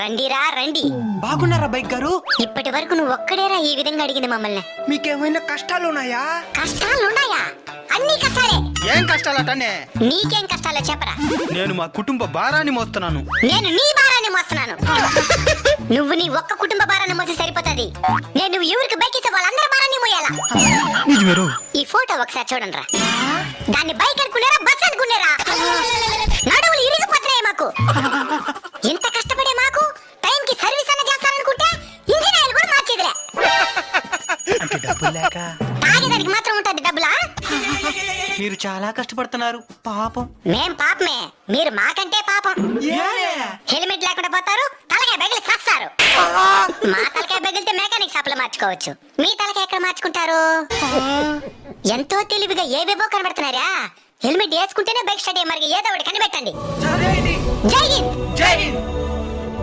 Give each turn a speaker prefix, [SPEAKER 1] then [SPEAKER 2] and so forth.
[SPEAKER 1] రండిరా రండి.
[SPEAKER 2] బాగున్నారా బైక్ గారు?
[SPEAKER 1] ఇప్పటి వరకు నువ్వు ఒక్కడేరా ఈ విధంగా అడిగింది మమ్మల్ని.
[SPEAKER 2] మీకేమైనా కష్టాలు ఉన్నాయా?
[SPEAKER 1] కష్టాలున్నాయా? అన్ని కష్టాలే.
[SPEAKER 2] ఏం కష్టాలటనే?
[SPEAKER 1] నీకేం కష్టాలో చెప్పరా.
[SPEAKER 2] నేను మా కుటుంబ భారాన్ని మోస్తున్నాను.
[SPEAKER 1] నేను నీ భారాన్ని మోస్తున్నాను. నువ్వు నీ ఒక్క కుటుంబ భారాన్ని మోసి సరిపోతుంది. నేను ఎవరికి బైక్ ఇస్తే వాళ్ళందరి భారాన్ని మోయాలా? ఈ ఫోటో ఒకసారి చూడండి రా. దాన్ని బైక్ అనుకున్నారా బస్ అనుకున్నారా? నడువులు ఇరిగిపోతున్నాయి మాకు. ఇంత కష్టపడే మాకు టైంకి సర్వీస్ అన్న చేస్తారనుకుంటే ఇంజిన్ ఆయిల్ కూడా మార్చేదిలే.
[SPEAKER 2] అంటే డబ్బులు లేక
[SPEAKER 1] తాగేదానికి మాత్రం ఉంటుంది డబ్బులా?
[SPEAKER 2] మీరు చాలా కష్టపడుతున్నారు పాపం.
[SPEAKER 1] మేం పాపమే, మీరు మాకంటే పాపం. హెల్మెట్ లేకుండా పోతారు, తలకాయ బెగిలి చస్తారు. మా తలకాయ బెగిలితే మెకానిక్ షాప్ లో మార్చుకోవచ్చు, మీ తలకాయ ఎక్కడ మార్చుకుంటారు? ఎంతో తెలివిగా ఏవేవో కనబడుతున్నారా. హెల్మెట్ వేసుకుంటేనే బైక్ స్టార్ట్ అయ్యే మరి ఏదో ఒకటి కనిపెట్టండి. జై హింద్.
[SPEAKER 2] జై హింద్.